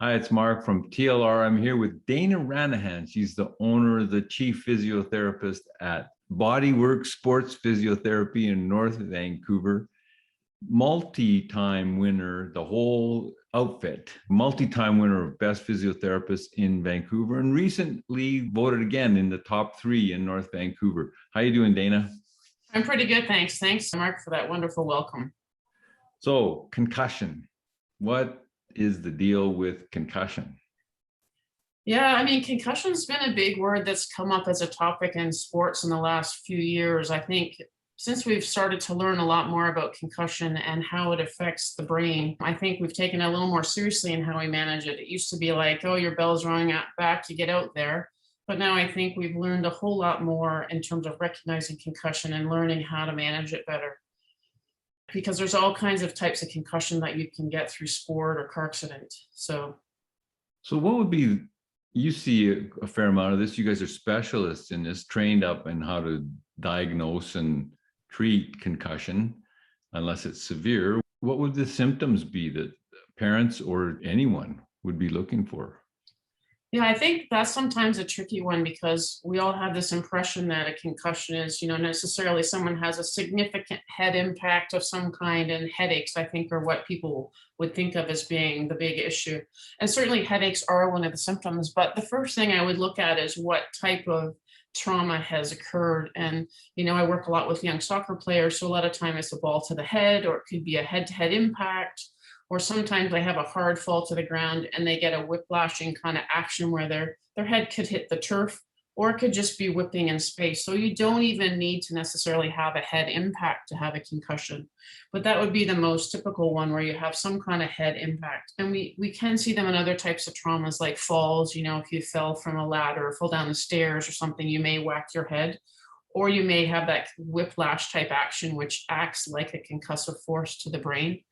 Hi, it's Mark from TLR. I'm here with Dana Ranahan. She's the owner, the chief physiotherapist at Bodywork Sports Physiotherapy in North Vancouver. Multi-time winner, the whole outfit, multi-time winner of best physiotherapist in Vancouver, and recently voted again in the top 3 in North Vancouver. How you doing, Dana? I'm pretty good, thanks. Thanks, Mark, for that wonderful welcome. So, concussion. What is the deal with concussion? Yeah, I mean, concussion's been a big word that's come up as a topic in sports in the last few years. I think since we've started to learn a lot more about concussion and how it affects the brain, I think we've taken it a little more seriously in how we manage it. It used to be like, oh, your bell's rung back, you get out there. But now I think we've learned a whole lot more in terms of recognizing concussion and learning how to manage it better. Because there's all kinds of types of concussion that you can get through sport or car accident. So what would be, you see a fair amount of this, you guys are specialists in this, trained up in how to diagnose and treat concussion, unless it's severe. What would the symptoms be that parents or anyone would be looking for? Yeah, I think that's sometimes a tricky one because we all have this impression that a concussion is, necessarily someone has a significant head impact of some kind, and headaches, I think, are what people would think of as being the big issue. And certainly headaches are one of the symptoms, but the first thing I would look at is what type of trauma has occurred. And, I work a lot with young soccer players, so a lot of time it's a ball to the head, or it could be a head-to-head impact. Or sometimes they have a hard fall to the ground and they get a whiplashing kind of action where their head could hit the turf, or it could just be whipping in space. So you don't even need to necessarily have a head impact to have a concussion. But that would be the most typical one, where you have some kind of head impact. And we can see them in other types of traumas like falls. If you fell from a ladder or fell down the stairs or something, you may whack your head. Or you may have that whiplash type action, which acts like a concussive force to the brain,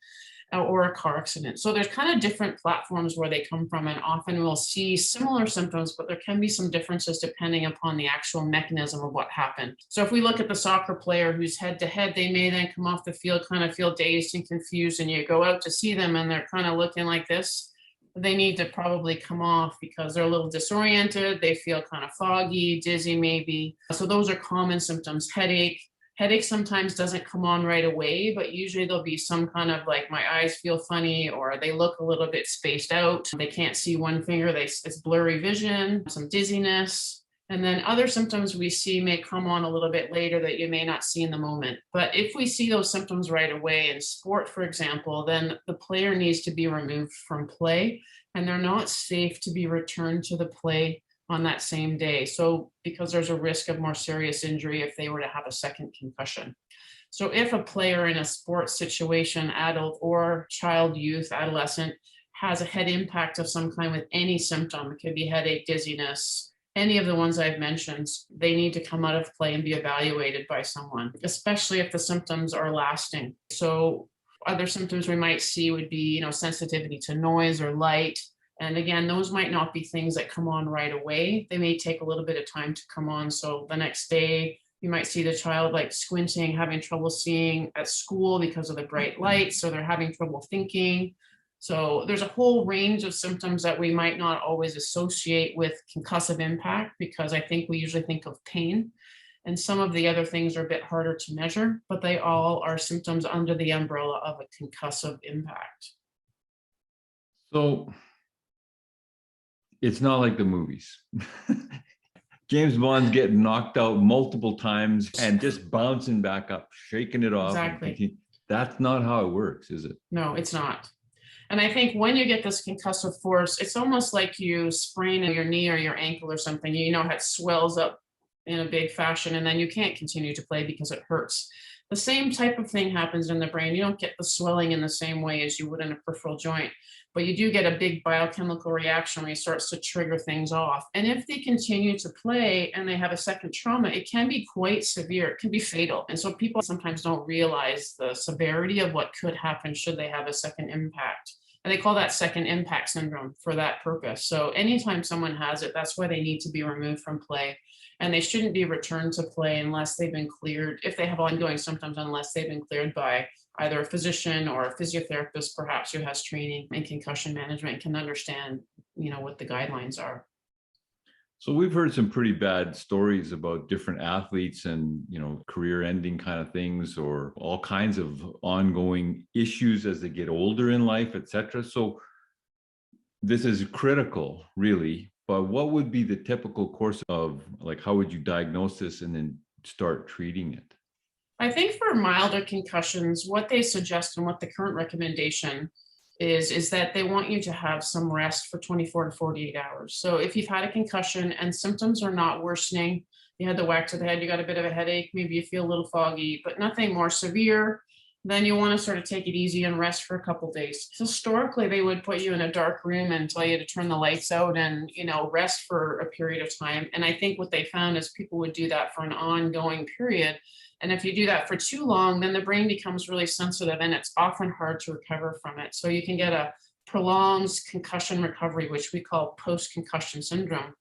or a car accident. So there's kind of different platforms where they come from, and often we'll see similar symptoms, but there can be some differences depending upon the actual mechanism of what happened. So if we look at the soccer player who's head to head, they may then come off the field kind of feel dazed and confused, and you go out to see them and they're kind of looking like this. They need to probably come off because they're a little disoriented. They feel kind of foggy, dizzy maybe. So those are common symptoms. Headache sometimes doesn't come on right away, but usually there'll be some kind of like, my eyes feel funny, or they look a little bit spaced out. They can't see one finger. It's blurry vision, some dizziness. And then other symptoms we see may come on a little bit later that you may not see in the moment. But if we see those symptoms right away in sport, for example, then the player needs to be removed from play, and they're not safe to be returned to the play on that same day. So because there's a risk of more serious injury if they were to have a second concussion. So if a player in a sports situation, adult or child, youth, adolescent, has a head impact of some kind with any symptom, it could be headache, dizziness, any of the ones I've mentioned, they need to come out of play and be evaluated by someone, especially if the symptoms are lasting. So other symptoms we might see would be, sensitivity to noise or light. And again, those might not be things that come on right away. They may take a little bit of time to come on. So the next day, you might see the child like squinting, having trouble seeing at school because of the bright lights, so they're having trouble thinking. So there's a whole range of symptoms that we might not always associate with concussive impact, because I think we usually think of pain. And some of the other things are a bit harder to measure, but they all are symptoms under the umbrella of a concussive impact. So it's not like the movies. James Bond's getting knocked out multiple times and just bouncing back up, shaking it off. Exactly. That's not how it works, is it? No, it's not. And I think when you get this concussive force, it's almost like you sprain your knee or your ankle or something. It swells up in a big fashion, and then you can't continue to play because it hurts. The same type of thing happens in the brain. You don't get the swelling in the same way as you would in a peripheral joint, but you do get a big biochemical reaction where it starts to trigger things off. And if they continue to play and they have a second trauma, it can be quite severe. It can be fatal. And so people sometimes don't realize the severity of what could happen should they have a second impact. And they call that second impact syndrome for that purpose. So anytime someone has it, that's why they need to be removed from play. And they shouldn't be returned to play unless they've been cleared, if they have ongoing symptoms, unless they've been cleared by either a physician or a physiotherapist, perhaps, who has training in concussion management and can understand, what the guidelines are. So we've heard some pretty bad stories about different athletes and, career ending kind of things, or all kinds of ongoing issues as they get older in life, et cetera. So this is critical, really. But what would be the typical course of, like, how would you diagnose this and then start treating it? I think for milder concussions, what they suggest and what the current recommendation is that they want you to have some rest for 24 to 48 hours. So if you've had a concussion and symptoms are not worsening, you had the whack to the head, you got a bit of a headache, maybe you feel a little foggy, but nothing more severe, then you want to sort of take it easy and rest for a couple of days. Historically, they would put you in a dark room and tell you to turn the lights out and, rest for a period of time. And I think what they found is people would do that for an ongoing period. And if you do that for too long, then the brain becomes really sensitive and it's often hard to recover from it. So you can get a prolonged concussion recovery, which we call post-concussion syndrome.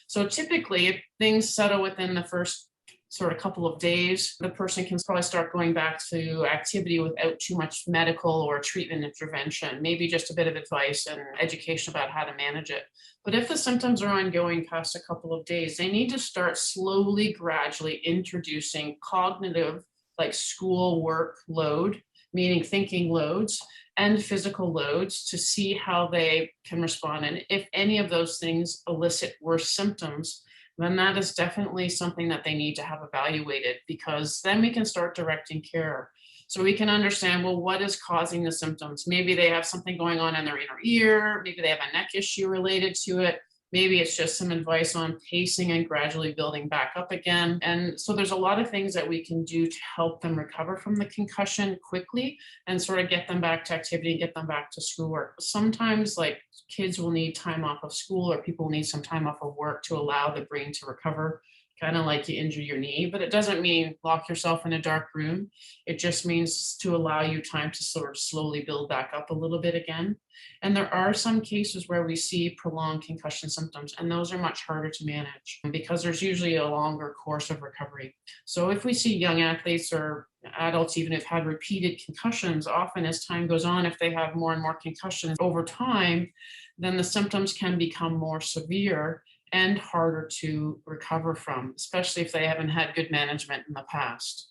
So typically, if things settle within the first sort of couple of days, the person can probably start going back to activity without too much medical or treatment intervention, maybe just a bit of advice and education about how to manage it. But if the symptoms are ongoing past a couple of days, they need to start slowly, gradually introducing cognitive, like school work load, meaning thinking loads, and physical loads to see how they can respond. And if any of those things elicit worse symptoms, then that is definitely something that they need to have evaluated, because then we can start directing care. So we can understand, well, what is causing the symptoms? Maybe they have something going on in their inner ear. Maybe they have a neck issue related to it. Maybe it's just some advice on pacing and gradually building back up again. And so there's a lot of things that we can do to help them recover from the concussion quickly and sort of get them back to activity, get them back to schoolwork. Sometimes, like, kids will need time off of school, or people need some time off of work to allow the brain to recover, kind of like you injure your knee. But it doesn't mean lock yourself in a dark room. It just means to allow you time to sort of slowly build back up a little bit again. And there are some cases where we see prolonged concussion symptoms, and those are much harder to manage because there's usually a longer course of recovery. So if we see young athletes or adults, even if had repeated concussions, often as time goes on, if they have more and more concussions over time, then the symptoms can become more severe and harder to recover from, especially if they haven't had good management in the past.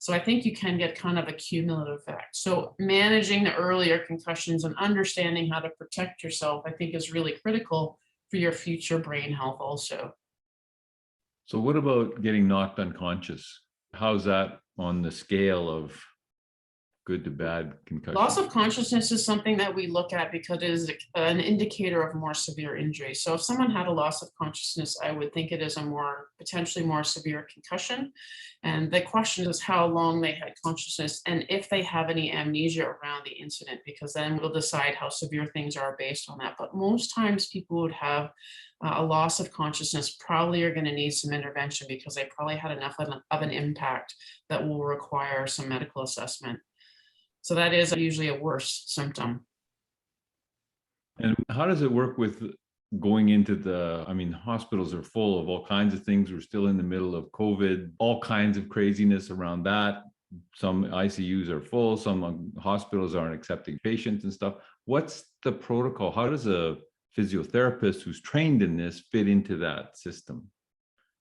So I think you can get kind of a cumulative effect. So managing the earlier concussions and understanding how to protect yourself, I think, is really critical for your future brain health also. So what about getting knocked unconscious? How's that on the scale of good to bad concussion? Loss of consciousness is something that we look at because it is an indicator of more severe injury. So if someone had a loss of consciousness, I would think it is a potentially more severe concussion. And the question is how long they had consciousness and if they have any amnesia around the incident, because then we'll decide how severe things are based on that. But most times people would have a loss of consciousness, probably are going to need some intervention because they probably had enough of an impact that will require some medical assessment. So that is usually a worse symptom. And how does it work with going into hospitals are full of all kinds of things. We're still in the middle of COVID, all kinds of craziness around that. Some ICUs are full, some hospitals aren't accepting patients and stuff. What's the protocol? How does a physiotherapist who's trained in this fit into that system?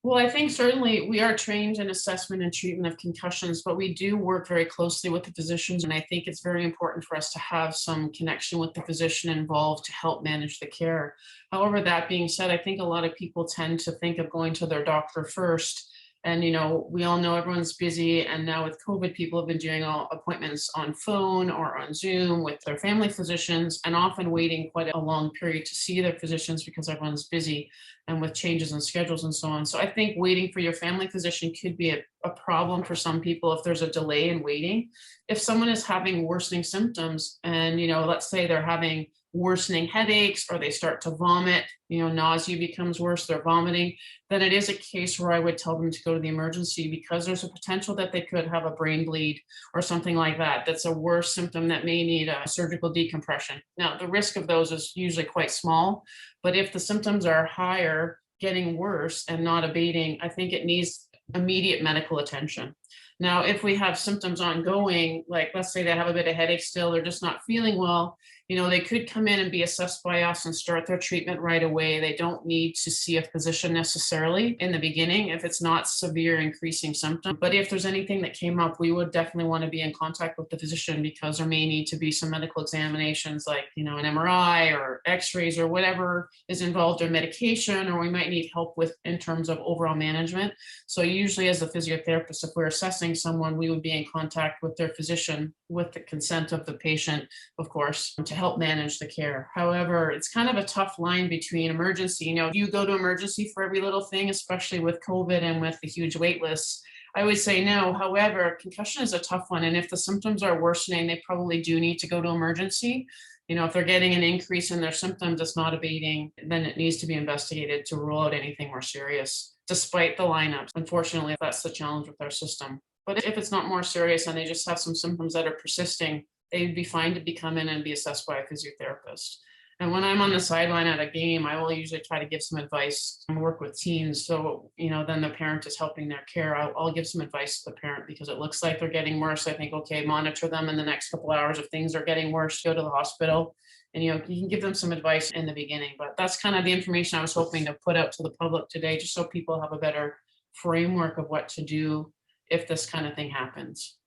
Well, I think certainly we are trained in assessment and treatment of concussions, but we do work very closely with the physicians. And I think it's very important for us to have some connection with the physician involved to help manage the care. However, that being said, I think a lot of people tend to think of going to their doctor first. And, we all know everyone's busy. And now with COVID, people have been doing all appointments on phone or on Zoom with their family physicians and often waiting quite a long period to see their physicians because everyone's busy and with changes in schedules and so on. So I think waiting for your family physician could be a problem for some people if there's a delay in waiting. If someone is having worsening symptoms and, let's say they're having worsening headaches or they start to vomit, nausea becomes worse, they're vomiting, then it is a case where I would tell them to go to the emergency because there's a potential that they could have a brain bleed or something like that. That's a worse symptom that may need a surgical decompression. Now, the risk of those is usually quite small, but if the symptoms are higher, getting worse and not abating, I think it needs immediate medical attention. Now, if we have symptoms ongoing, like let's say they have a bit of headache still, they're just not feeling well, they could come in and be assessed by us and start their treatment right away. They don't need to see a physician necessarily in the beginning if it's not severe increasing symptoms. But if there's anything that came up, we would definitely want to be in contact with the physician, because there may need to be some medical examinations like, an MRI or x-rays or whatever is involved, or medication, or we might need help with in terms of overall management. So usually as a physiotherapist, if we're assessing someone, we would be in contact with their physician with the consent of the patient, of course, to help manage the care. However, it's kind of a tough line between emergency. You go to emergency for every little thing, especially with COVID and with the huge wait lists. I would say no. However, concussion is a tough one. And if the symptoms are worsening, they probably do need to go to emergency. If they're getting an increase in their symptoms that's not abating, then it needs to be investigated to rule out anything more serious, despite the lineups. Unfortunately, that's the challenge with our system. But if it's not more serious and they just have some symptoms that are persisting, they'd be fine to be come in and be assessed by a physiotherapist. And when I'm on the sideline at a game, I will usually try to give some advice and work with teams. So, then the parent is helping their care. I'll give some advice to the parent because it looks like they're getting worse. I think, okay, monitor them in the next couple of hours. If things are getting worse, go to the hospital. And, you can give them some advice in the beginning. But that's kind of the information I was hoping to put out to the public today, just so people have a better framework of what to do if this kind of thing happens.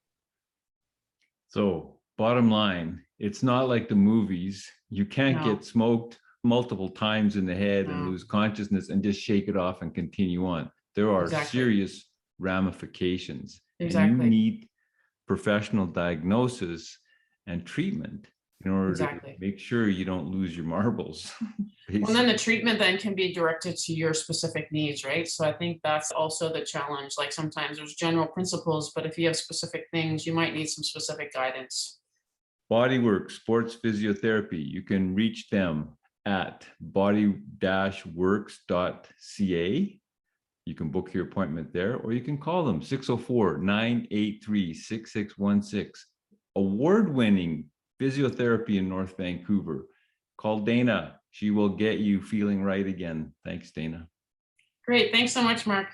So bottom line, it's not like the movies. You can't No. get smoked multiple times in the head and No. lose consciousness and just shake it off and continue on. There are Exactly. serious ramifications. And Exactly. you need professional diagnosis and treatment in order Exactly. to make sure you don't lose your marbles. Well, then the treatment then can be directed to your specific needs, right? So I think that's also the challenge. Like sometimes there's general principles, but if you have specific things, you might need some specific guidance. Bodywork Sports Physiotherapy. You can reach them at body-works.ca. You can book your appointment there, or you can call them 604-983-6616. Award-winning physiotherapy in North Vancouver. Call Dana. She will get you feeling right again. Thanks, Dana. Great. Thanks so much, Mark.